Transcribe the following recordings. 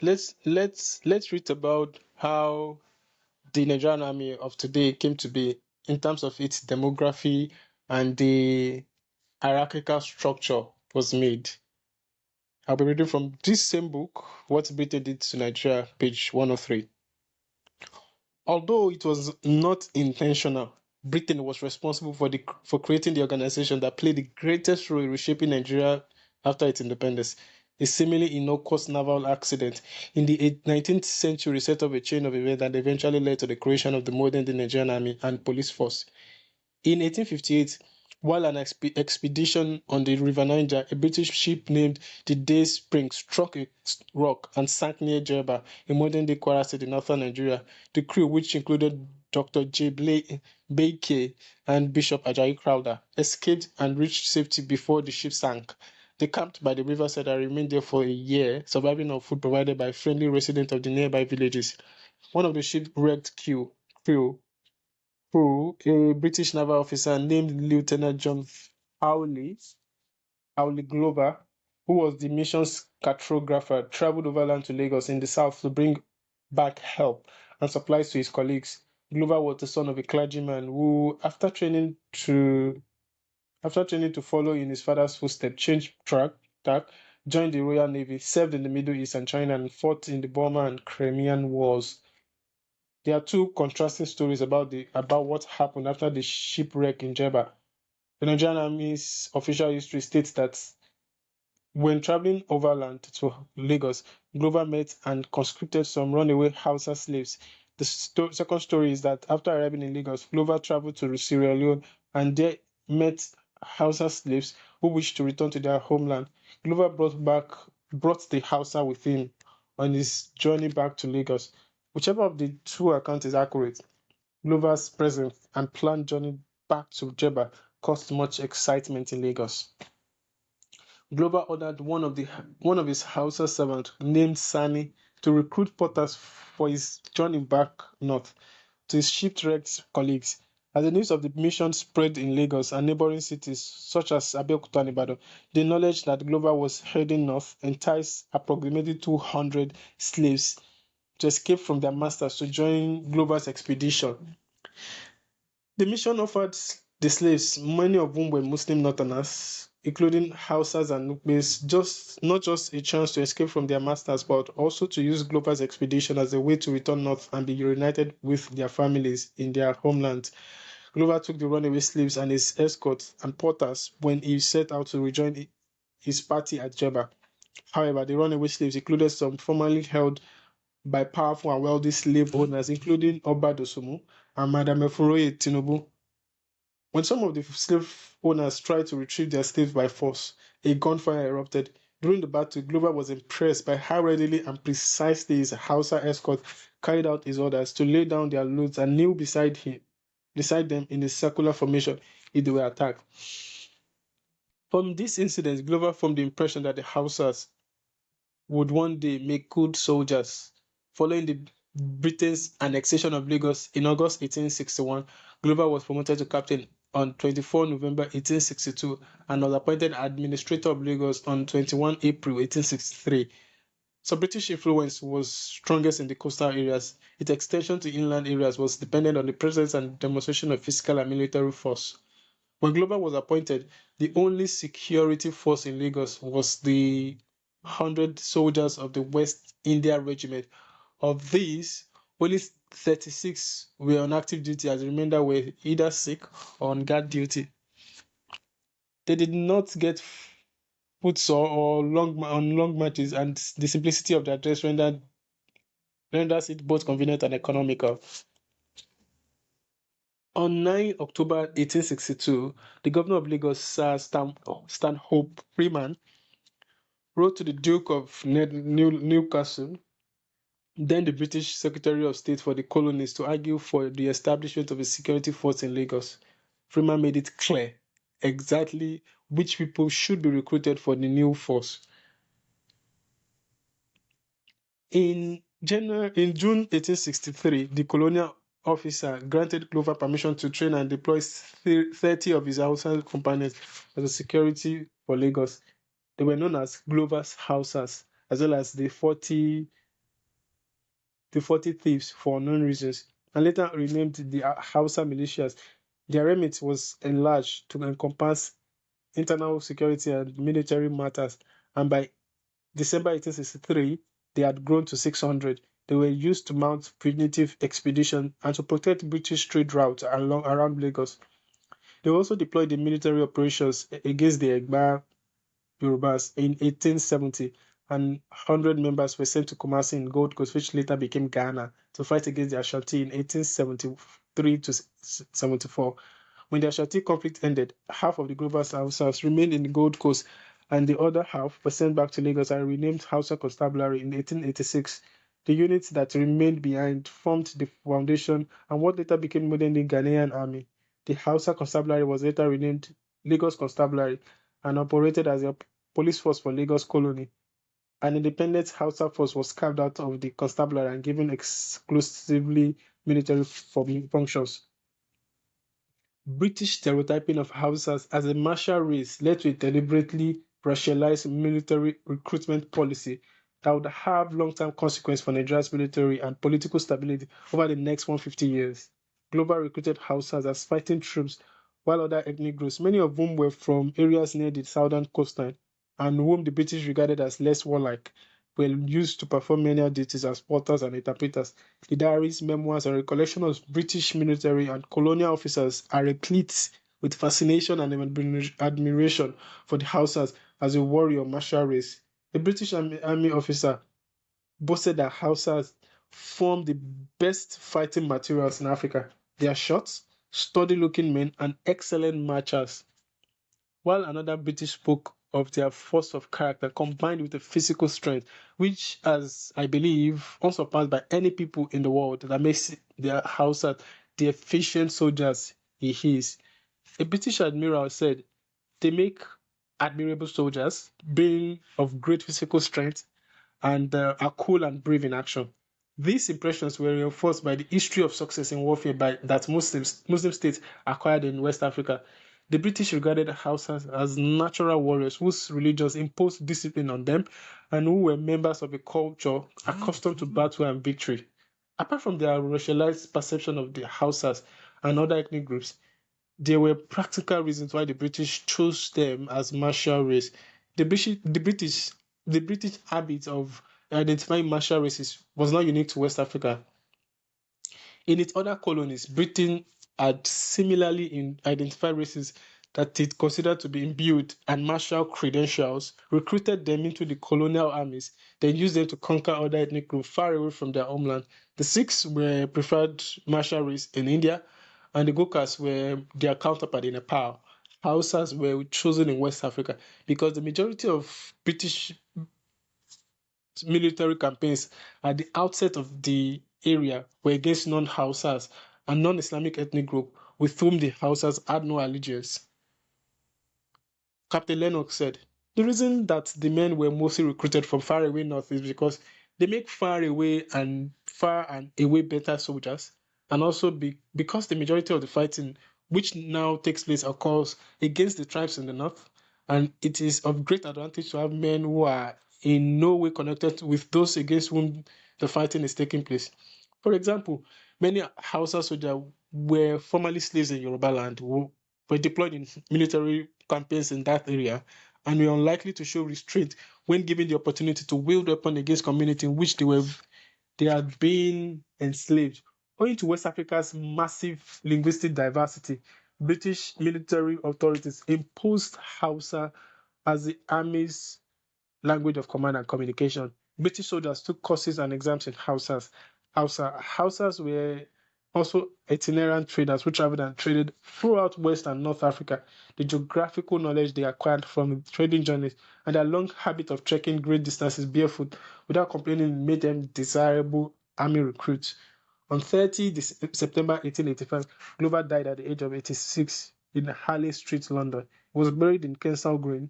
let's read about how the Nigerian army of today came to be in terms of its demography and the hierarchical structure was made. I'll be reading from this same book, What Britain Did to Nigeria, page 103. Although it was not intentional, Britain was responsible for creating the organization that played the greatest role in reshaping Nigeria after its independence. A seemingly innocuous naval accident in the 19th century set off a chain of events that eventually led to the creation of the modern-day Nigerian army and police force. In 1858, while an expedition on the River Niger, a British ship named the Dayspring struck a rock and sank near Jebba, in modern-day Kwara State in northern Nigeria. The crew, which included Dr. J. Baike and Bishop Ajayi Crowther, escaped and reached safety before the ship sank. They camped by the riverside and remained there for a year, surviving on food provided by friendly residents of the nearby villages. One of the shipwrecked crew a British naval officer named Lieutenant John Howley Glover, who was the mission's cartographer, traveled overland to Lagos in the south to bring back help and supplies to his colleagues. Glover was the son of a clergyman who, after training to follow in his father's footsteps, changed tack, joined the Royal Navy, served in the Middle East and China, and fought in the Burma and Crimean Wars. There are two contrasting stories about what happened after the shipwreck in Jebba. The Nigerian Army's official history states that when traveling overland to Lagos, Glover met and conscripted some runaway Hausa slaves. The second story is that after arriving in Lagos, Glover traveled to Sierra Leone and there met Hausa slaves who wished to return to their homeland. Glover brought the Hausa with him on his journey back to Lagos. Whichever of the two accounts is accurate, Glover's present and planned journey back to Jebba caused much excitement in Lagos. Glover ordered one of his Hausa servants named Sani to recruit porters for his journey back north to his shipwrecked colleagues. As the news of the mission spread in Lagos and neighboring cities such as Abeokuta and Ibadan, the knowledge that Glover was heading north enticed approximately 200 slaves to escape from their masters to join Glover's expedition. The mission offered the slaves, many of whom were Muslim Northerners, including Hausas and Nubes, not just a chance to escape from their masters, but also to use Glover's expedition as a way to return north and be reunited with their families in their homeland. Glover took the runaway slaves and his escorts and porters when he set out to rejoin his party at Jebba. However, the runaway slaves included some formerly held by powerful and wealthy slave owners, including Oba Dosumu and Madam Efuroye Tinubu. When some of the slave owners tried to retrieve their slaves by force, a gunfire erupted. During the battle, Glover was impressed by how readily and precisely his Hausa escort carried out his orders to lay down their loads and kneel beside them in a circular formation if they were attacked. From this incident, Glover formed the impression that the Hausas would one day make good soldiers. Following the Britain's annexation of Lagos in August 1861, Glover was promoted to captain on 24 November 1862 and was appointed administrator of Lagos on 21 April 1863. So British influence was strongest in the coastal areas. Its extension to inland areas was dependent on the presence and demonstration of physical and military force. When Glover was appointed, the only security force in Lagos was the 100 soldiers of the West India Regiment. Of these, only 36 were on active duty, as the remainder were either sick or on guard duty. They did not get footsore or long marches, and the simplicity of their dress renders it both convenient and economical. On 9 October 1862, the governor of Lagos, Sir Stanhope Freeman, wrote to the Duke of Newcastle, then the British Secretary of State for the Colonies, to argue for the establishment of a security force in Lagos. Freeman made it clear exactly which people should be recruited for the new force. In June 1863, the colonial officer granted Glover permission to train and deploy 30 of his Hausa companions as a security for Lagos. They were known as Glover's Hausas, as well as the 40 thieves for unknown reasons, and later renamed the Hausa militias. Their remit was enlarged to encompass internal security and military matters, and by December 1863, they had grown to 600. They were used to mount punitive expeditions and to protect British trade routes around Lagos. They also deployed in military operations against the Egba Yorubas in 1870, and 100 members were sent to Kumasi in Gold Coast, which later became Ghana, to fight against the Ashanti in 1873 to 74. When the Ashanti conflict ended, half of the Grovers Hausas remained in the Gold Coast, and the other half were sent back to Lagos and renamed Hausa Constabulary in 1886. The units that remained behind formed the foundation and what later became modern-day Ghanaian Army. The Hausa Constabulary was later renamed Lagos Constabulary and operated as a police force for Lagos Colony. An independent Hausa force was carved out of the constabulary and given exclusively military functions. British stereotyping of Hausas as a martial race led to a deliberately racialized military recruitment policy that would have long-term consequences for Nigeria's military and political stability over the next 150 years. Glover recruited Hausas as fighting troops, while other ethnic groups, many of whom were from areas near the southern coastline and whom the British regarded as less warlike, were used to perform menial duties as porters and interpreters. The diaries, memoirs, and recollection of British military and colonial officers are replete with fascination and admiration for the Hausas as a warrior martial race. A British army officer boasted that Hausas form the best fighting materials in Africa. They are short, sturdy-looking men and excellent marchers, while another British spoke of their force of character combined with the physical strength, which, as I believe, unsurpassed by any people in the world, that makes their Hausa the efficient soldiers he is. A British admiral said, they make admirable soldiers, being of great physical strength, and are cool and brave in action. These impressions were reinforced by the history of success in warfare that Muslim states acquired in West Africa. The British regarded Hausas as natural warriors whose religions imposed discipline on them and who were members of a culture accustomed to battle and victory. Apart from their racialized perception of the Hausas and other ethnic groups, there were practical reasons why the British chose them as martial race. The British habit of identifying martial races was not unique to West Africa. In its other colonies, Britain had similarly identified races that it considered to be imbued and martial credentials, recruited them into the colonial armies, then used them to conquer other ethnic groups far away from their homeland. The Sikhs were preferred martial race in India, and the Gurkhas were their counterpart in Nepal. Hausas were chosen in West Africa because the majority of British military campaigns at the outset of the area were against non-Hausas and non-Islamic ethnic group with whom the Hausas had no allegiance. Captain Lennox said, the reason that the men were mostly recruited from far away north is because they make far and away better soldiers, and also because the majority of the fighting which now takes place occurs against the tribes in the north, and it is of great advantage to have men who are in no way connected with those against whom the fighting is taking place. For example, many Hausa soldiers were formerly slaves in Yoruba land who were deployed in military campaigns in that area and were unlikely to show restraint when given the opportunity to wield weapons against community in which they had been enslaved. Owing to West Africa's massive linguistic diversity, British military authorities imposed Hausa as the army's language of command and communication. British soldiers took courses and exams in Hausas were also itinerant traders who traveled and traded throughout West and North Africa. The geographical knowledge they acquired from trading journeys and their long habit of trekking great distances barefoot without complaining made them desirable army recruits. On 30 September 1885, Glover died at the age of 86 in Harley Street, London. He was buried in Kensal Green.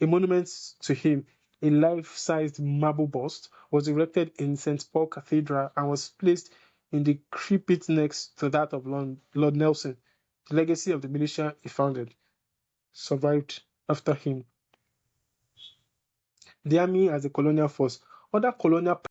A monument to him, a life-sized marble bust, was erected in St. Paul Cathedral and was placed in the crypt next to that of Lord Nelson. The legacy of the militia he founded survived after him. the army as a colonial force. Other colonial